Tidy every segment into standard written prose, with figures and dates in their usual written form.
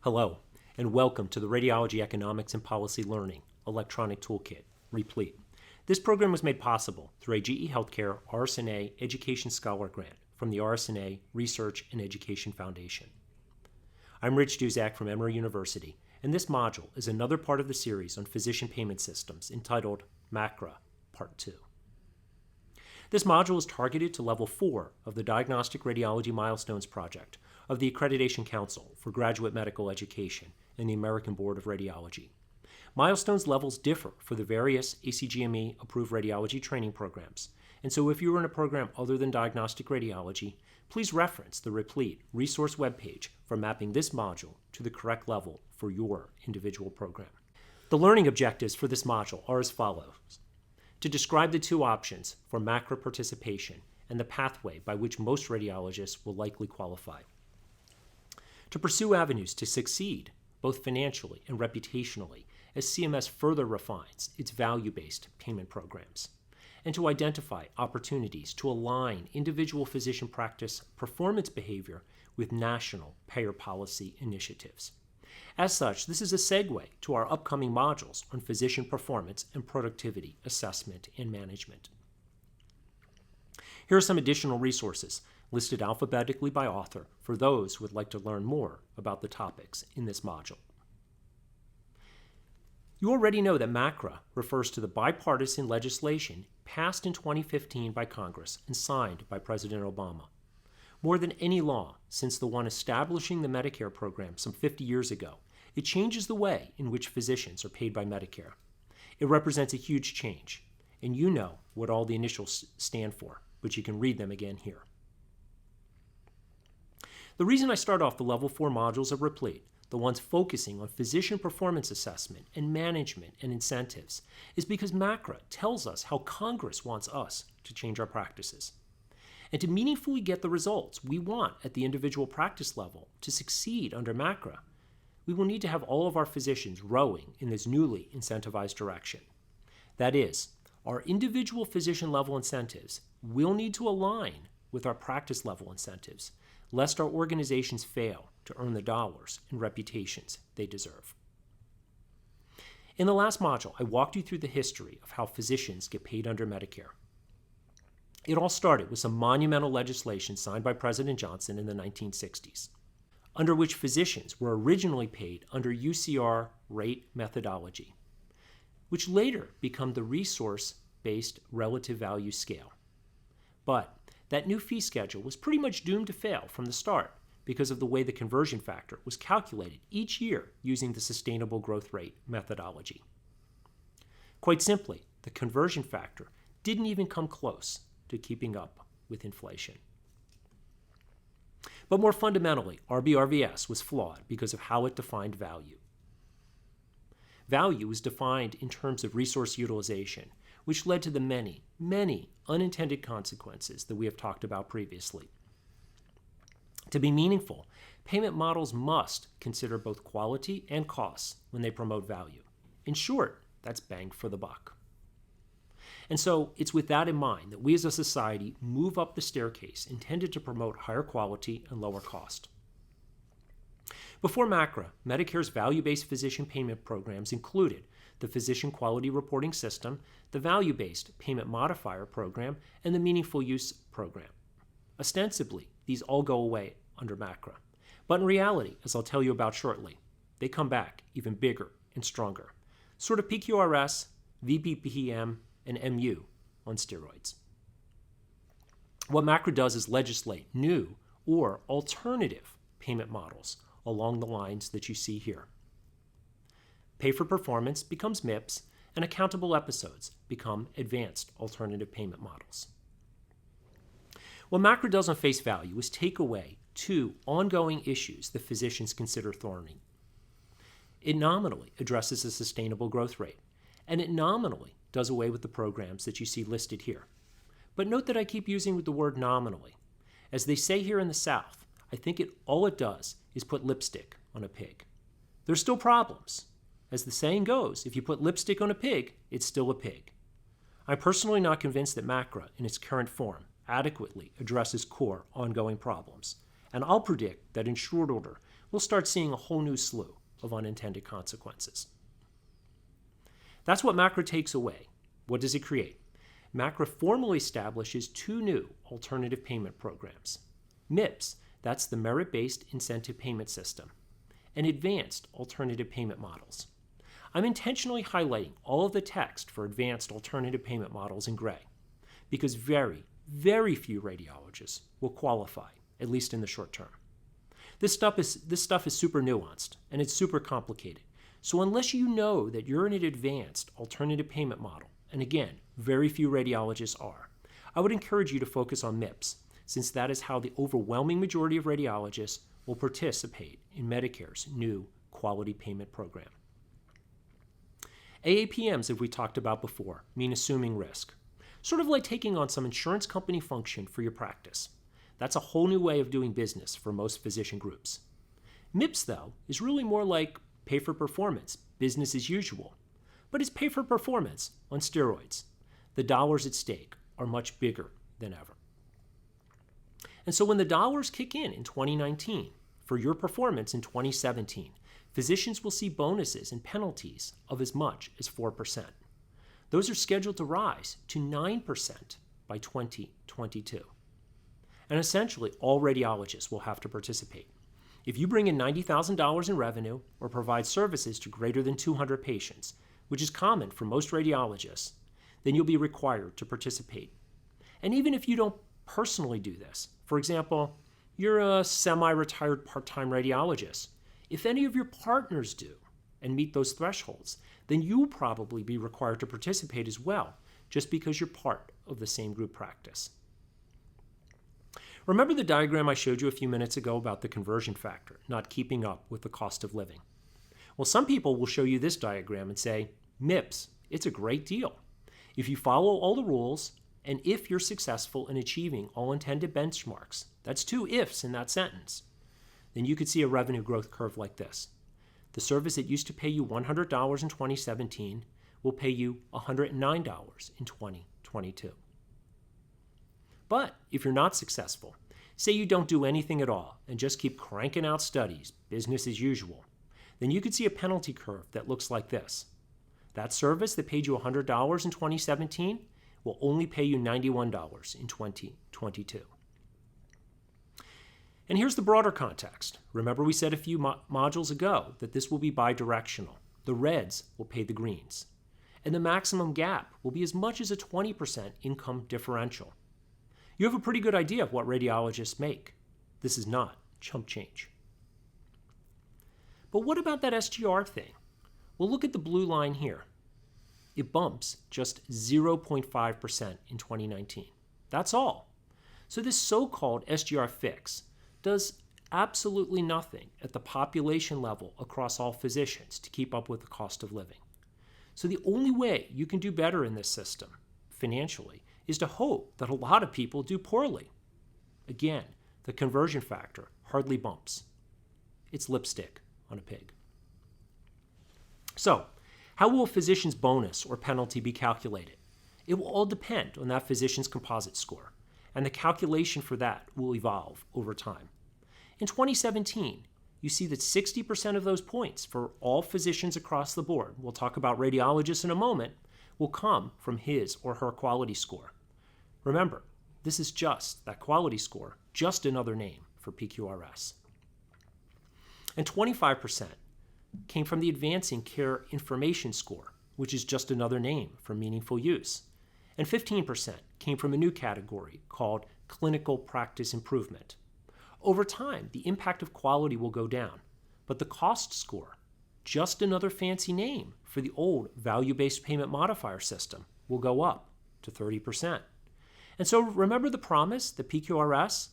Hello, and welcome to the Radiology Economics and Policy Learning Electronic Toolkit, Replete. This program was made possible through a GE Healthcare RSNA Education Scholar Grant from the RSNA Research and Education Foundation. I'm Rich Duzak from Emory University, and this module is another part of the series on physician payment systems entitled MACRA Part 2. This module is targeted to Level 4 of the Diagnostic Radiology Milestones Project of the Accreditation Council for Graduate Medical Education and the American Board of Radiology. Milestones levels differ for the various ACGME-approved radiology training programs, and so if you are in a program other than diagnostic radiology, please reference the Replete resource webpage for mapping this module to the correct level for your individual program. The learning objectives for this module are as follows: to describe the two options for MACRA participation and the pathway by which most radiologists will likely qualify. To pursue avenues to succeed, both financially and reputationally, as CMS further refines its value-based payment programs, and to identify opportunities to align individual physician practice performance behavior with national payer policy initiatives. As such, this is a segue to our upcoming modules on physician performance and productivity assessment and management. Here are some additional resources listed alphabetically by author for those who would like to learn more about the topics in this module. You already know that MACRA refers to the bipartisan legislation passed in 2015 by Congress and signed by President Obama. More than any law since the one establishing the Medicare program some 50 years ago, it changes the way in which physicians are paid by Medicare. It represents a huge change, and you know what all the initials stand for, but you can read them again here. The reason I start off the Level 4 modules of Replete, the ones focusing on physician performance assessment and management and incentives, is because MACRA tells us how Congress wants us to change our practices. And to meaningfully get the results we want at the individual practice level to succeed under MACRA, we will need to have all of our physicians rowing in this newly incentivized direction. That is, our individual physician level incentives will need to align with our practice level incentives, lest our organizations fail to earn the dollars and reputations they deserve. In the last module, I walked you through the history of how physicians get paid under Medicare. It all started with some monumental legislation signed by President Johnson in the 1960s, under which physicians were originally paid under UCR rate methodology, which later became the resource-based relative value scale. But that new fee schedule was pretty much doomed to fail from the start because of the way the conversion factor was calculated each year using the sustainable growth rate methodology. Quite simply, the conversion factor didn't even come close to keeping up with inflation. But more fundamentally, RBRVS was flawed because of how it defined value. Value was defined in terms of resource utilization, which led to the many, many unintended consequences that we have talked about previously. To be meaningful, payment models must consider both quality and costs when they promote value. In short, that's bang for the buck. And so it's with that in mind that we as a society move up the staircase intended to promote higher quality and lower cost. Before MACRA, Medicare's value-based physician payment programs included the Physician Quality Reporting System, the Value-Based Payment Modifier Program, and the Meaningful Use Program. Ostensibly, these all go away under MACRA. But in reality, as I'll tell you about shortly, they come back even bigger and stronger. Sort of PQRS, VBPM, and MU on steroids. What MACRA does is legislate new or alternative payment models along the lines that you see here. Pay for performance becomes MIPS, and accountable episodes become advanced alternative payment models. What MACRA does on face value is take away two ongoing issues that physicians consider thorny. It nominally addresses a sustainable growth rate, and it nominally does away with the programs that you see listed here. But note that I keep using the word nominally. As they say here in the South, I think all it does is put lipstick on a pig. There's still problems. As the saying goes, if you put lipstick on a pig, it's still a pig. I'm personally not convinced that MACRA, in its current form, adequately addresses core ongoing problems, and I'll predict that in short order, we'll start seeing a whole new slew of unintended consequences. That's what MACRA takes away. What does it create? MACRA formally establishes two new alternative payment programs. MIPS, that's the Merit-Based Incentive Payment System, and Advanced Alternative Payment Models. I'm intentionally highlighting all of the text for Advanced Alternative Payment Models in gray, because very, very few radiologists will qualify, at least in the short term. This stuff is super nuanced, and it's super complicated. So unless you know that you're in an advanced alternative payment model, and again, very few radiologists are, I would encourage you to focus on MIPS, since that is how the overwhelming majority of radiologists will participate in Medicare's new quality payment program. AAPMs, as we talked about before, mean assuming risk. Sort of like taking on some insurance company function for your practice. That's a whole new way of doing business for most physician groups. MIPS, though, is really more like pay for performance, business as usual. But it's pay for performance on steroids. The dollars at stake are much bigger than ever. And so when the dollars kick in 2019 for your performance in 2017, physicians will see bonuses and penalties of as much as 4%. Those are scheduled to rise to 9% by 2022. And essentially, all radiologists will have to participate. If you bring in $90,000 in revenue or provide services to greater than 200 patients, which is common for most radiologists, then you'll be required to participate. And even if you don't personally do this, for example, you're a semi-retired part-time radiologist, if any of your partners do and meet those thresholds, then you'll probably be required to participate as well, just because you're part of the same group practice. Remember the diagram I showed you a few minutes ago about the conversion factor not keeping up with the cost of living? Well, some people will show you this diagram and say, MIPS, it's a great deal. If you follow all the rules, and if you're successful in achieving all intended benchmarks, that's two ifs in that sentence, then you could see a revenue growth curve like this. The service that used to pay you $100 in 2017 will pay you $109 in 2022. But if you're not successful, say you don't do anything at all and just keep cranking out studies, business as usual, then you could see a penalty curve that looks like this. That service that paid you $100 in 2017 will only pay you $91 in 2022. And here's the broader context. Remember we said a few modules ago that this will be bidirectional. The reds will pay the greens. And the maximum gap will be as much as a 20% income differential. You have a pretty good idea of what radiologists make. This is not chump change. But what about that SGR thing? Well, look at the blue line here. It bumps just 0.5% in 2019. That's all. So this so-called SGR fix does absolutely nothing at the population level across all physicians to keep up with the cost of living. So the only way you can do better in this system, financially, is to hope that a lot of people do poorly. Again, the conversion factor hardly bumps. It's lipstick on a pig. So, how will a physician's bonus or penalty be calculated? It will all depend on that physician's composite score, and the calculation for that will evolve over time. In 2017, you see that 60% of those points for all physicians across the board, we'll talk about radiologists in a moment, will come from his or her quality score. Remember, this is just that quality score, just another name for PQRS. And 25% came from the Advancing Care Information Score, which is just another name for meaningful use. And 15% came from a new category called Clinical Practice Improvement. Over time, the impact of quality will go down, but the cost score, just another fancy name for the old value-based payment modifier system, will go up to 30%. And so remember the promise that PQRS,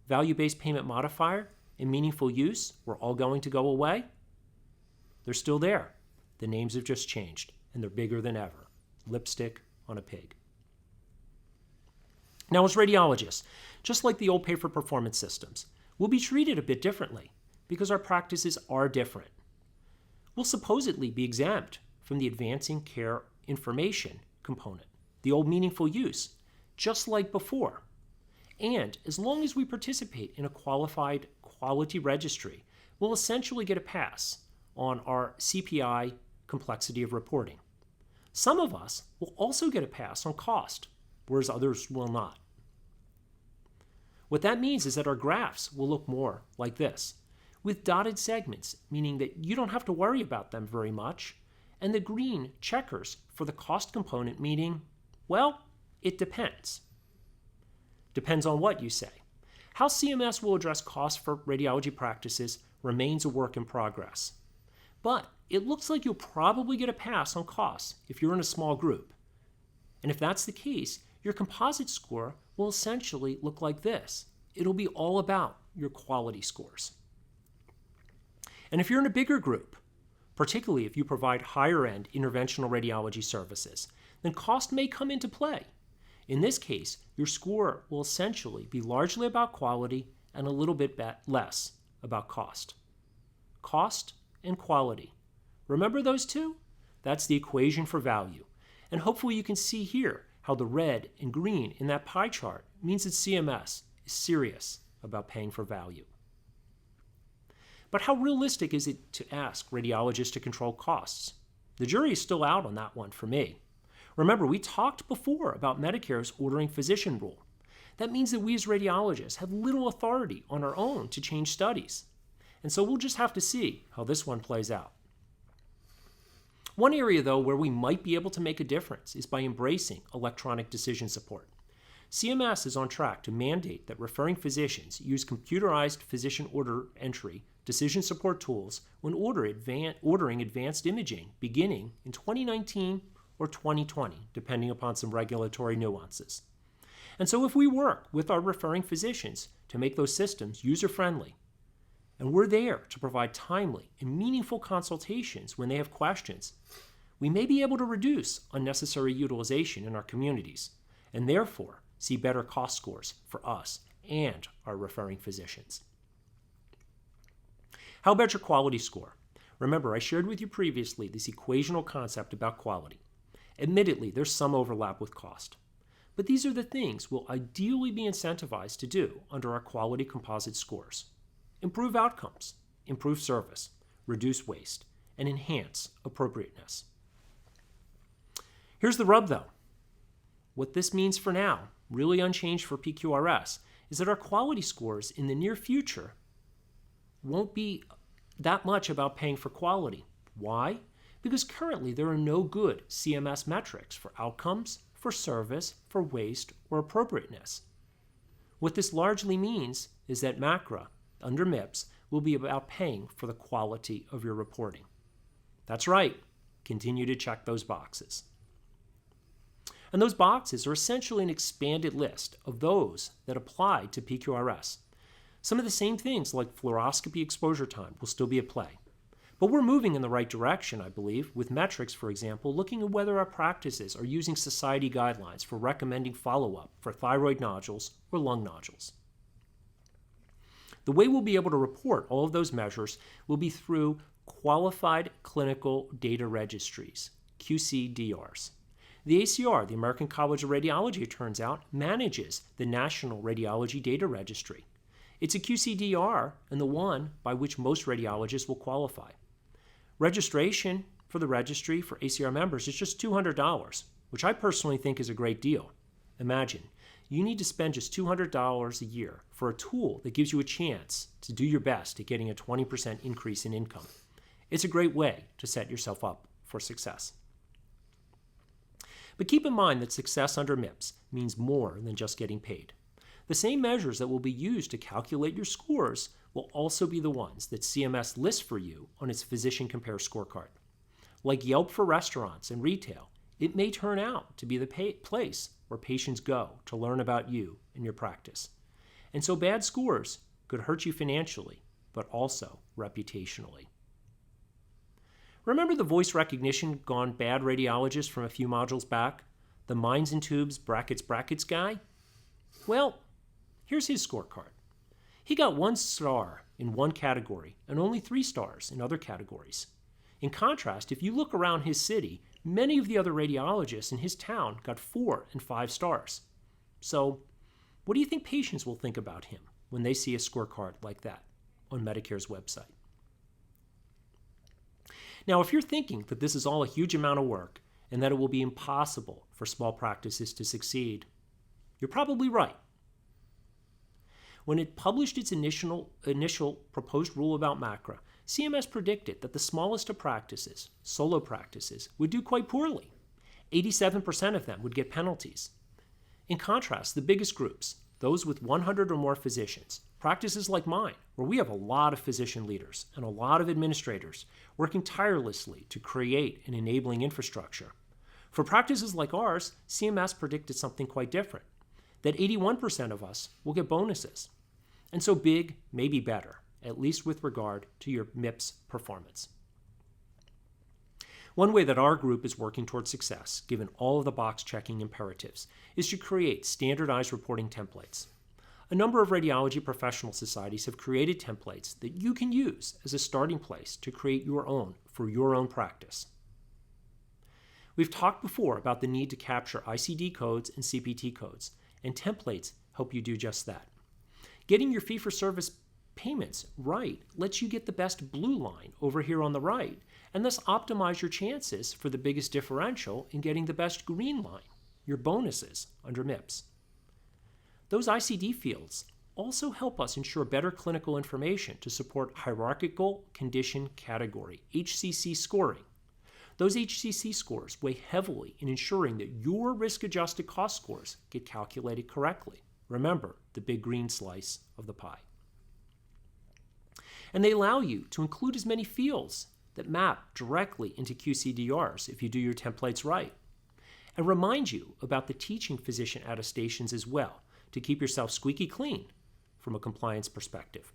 value-based payment modifier, and meaningful use were all going to go away? They're still there. The names have just changed, and they're bigger than ever. Lipstick on a pig. Now, as radiologists, just like the old pay-for-performance systems, we'll be treated a bit differently because our practices are different. We'll supposedly be exempt from the Advancing Care Information component, the old meaningful use, just like before. And as long as we participate in a qualified quality registry, will essentially get a pass on our CPI complexity of reporting. Some of us will also get a pass on cost, whereas others will not. What that means is that our graphs will look more like this, with dotted segments, meaning that you don't have to worry about them very much, and the green checkers for the cost component, meaning, well, it depends. Depends on what you say. How CMS will address costs for radiology practices remains a work in progress. But it looks like you'll probably get a pass on costs if you're in a small group. And if that's the case, your composite score will essentially look like this. It'll be all about your quality scores. And if you're in a bigger group, particularly if you provide higher-end interventional radiology services, then cost may come into play. In this case, your score will essentially be largely about quality and a little bit less about cost. Cost and quality. Remember those two? That's the equation for value. And hopefully you can see here how the red and green in that pie chart means that CMS is serious about paying for value. But how realistic is it to ask radiologists to control costs? The jury is still out on that one for me. Remember, we talked before about Medicare's ordering physician rule. That means that we as radiologists have little authority on our own to change studies. And so we'll just have to see how this one plays out. One area, though, where we might be able to make a difference is by embracing electronic decision support. CMS is on track to mandate that referring physicians use computerized physician order entry decision support tools when ordering advanced imaging beginning in 2019 or 2020, depending upon some regulatory nuances. And so if we work with our referring physicians to make those systems user-friendly, and we're there to provide timely and meaningful consultations when they have questions, we may be able to reduce unnecessary utilization in our communities, and therefore see better cost scores for us and our referring physicians. How about your quality score? Remember, I shared with you previously this equational concept about quality. Admittedly, there's some overlap with cost. But these are the things we'll ideally be incentivized to do under our quality composite scores. Improve outcomes, improve service, reduce waste, and enhance appropriateness. Here's the rub, though. What this means for now, really unchanged for PQRS, is that our quality scores in the near future won't be that much about paying for quality. Why? Because currently there are no good CMS metrics for outcomes, for service, for waste, or appropriateness. What this largely means is that MACRA, under MIPS, will be about paying for the quality of your reporting. That's right, continue to check those boxes. And those boxes are essentially an expanded list of those that apply to PQRS. Some of the same things like fluoroscopy exposure time will still be at play. But we're moving in the right direction, I believe, with metrics, for example, looking at whether our practices are using society guidelines for recommending follow-up for thyroid nodules or lung nodules. The way we'll be able to report all of those measures will be through Qualified Clinical Data Registries, QCDRs. The ACR, the American College of Radiology, it turns out, manages the National Radiology Data Registry. It's a QCDR and the one by which most radiologists will qualify. Registration for the registry for ACR members is just $200, which I personally think is a great deal. Imagine, you need to spend just $200 a year for a tool that gives you a chance to do your best at getting a 20% increase in income. It's a great way to set yourself up for success. But keep in mind that success under MIPS means more than just getting paid. The same measures that will be used to calculate your scores will also be the ones that CMS lists for you on its Physician Compare scorecard. Like Yelp for restaurants and retail, it may turn out to be the place where patients go to learn about you and your practice. And so bad scores could hurt you financially, but also reputationally. Remember the voice recognition gone bad radiologist from a few modules back? The minds and tubes brackets guy? Well, here's his scorecard. He got 1 star in one category and only 3 stars in other categories. In contrast, if you look around his city, many of the other radiologists in his town got 4 and 5 stars. So, what do you think patients will think about him when they see a scorecard like that on Medicare's website? Now, if you're thinking that this is all a huge amount of work and that it will be impossible for small practices to succeed, you're probably right. When it published its initial proposed rule about MACRA, CMS predicted that the smallest of practices, solo practices, would do quite poorly. 87% of them would get penalties. In contrast, the biggest groups, those with 100 or more physicians, practices like mine, where we have a lot of physician leaders and a lot of administrators working tirelessly to create an enabling infrastructure. For practices like ours, CMS predicted something quite different, that 81% of us will get bonuses. And so big may be better, at least with regard to your MIPS performance. One way that our group is working towards success, given all of the box-checking imperatives, is to create standardized reporting templates. A number of radiology professional societies have created templates that you can use as a starting place to create your own for your own practice. We've talked before about the need to capture ICD codes and CPT codes, and templates help you do just that. Getting your fee-for-service payments right lets you get the best blue line over here on the right, and thus optimize your chances for the biggest differential in getting the best green line, your bonuses under MIPS. Those ICD fields also help us ensure better clinical information to support hierarchical condition category, HCC scoring. Those HCC scores weigh heavily in ensuring that your risk-adjusted cost scores get calculated correctly. Remember, the big green slice of the pie. And they allow you to include as many fields that map directly into QCDRs if you do your templates right, and remind you about the teaching physician attestations as well to keep yourself squeaky clean from a compliance perspective.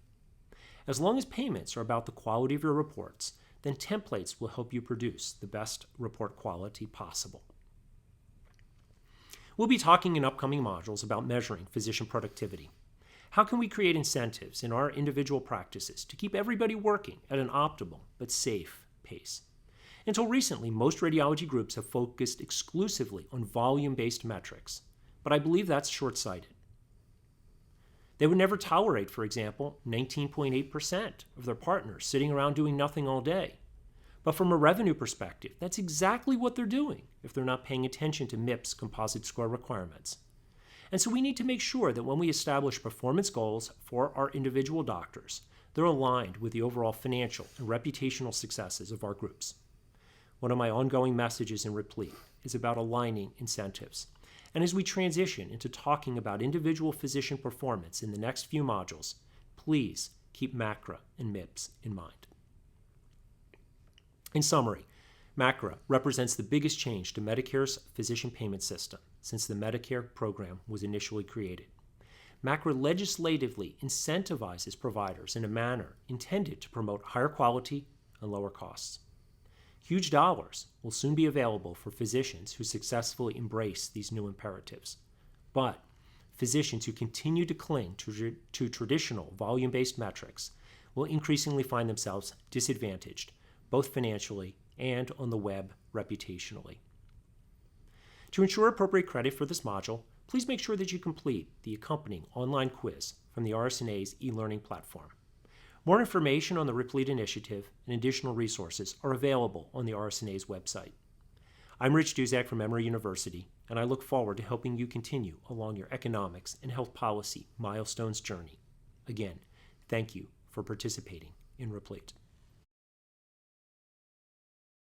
As long as payments are about the quality of your reports, then templates will help you produce the best report quality possible. We'll be talking in upcoming modules about measuring physician productivity. How can we create incentives in our individual practices to keep everybody working at an optimal but safe pace? Until recently, most radiology groups have focused exclusively on volume-based metrics, but I believe that's short-sighted. They would never tolerate, for example, 19.8% of their partners sitting around doing nothing all day. But from a revenue perspective, that's exactly what they're doing if they're not paying attention to MIPS composite score requirements. And so we need to make sure that when we establish performance goals for our individual doctors, they're aligned with the overall financial and reputational successes of our groups. One of my ongoing messages in Replete is about aligning incentives. And as we transition into talking about individual physician performance in the next few modules, please keep MACRA and MIPS in mind. In summary, MACRA represents the biggest change to Medicare's physician payment system since the Medicare program was initially created. MACRA legislatively incentivizes providers in a manner intended to promote higher quality and lower costs. Huge dollars will soon be available for physicians who successfully embrace these new imperatives. But physicians who continue to cling to traditional volume-based metrics will increasingly find themselves disadvantaged, both financially and on the web reputationally. To ensure appropriate credit for this module, please make sure that you complete the accompanying online quiz from the RSNA's e-learning platform. More information on the Replete initiative and additional resources are available on the RSNA's website. I'm Rich Duzak from Emory University, and I look forward to helping you continue along your economics and health policy milestones journey. Again, thank you for participating in Replete.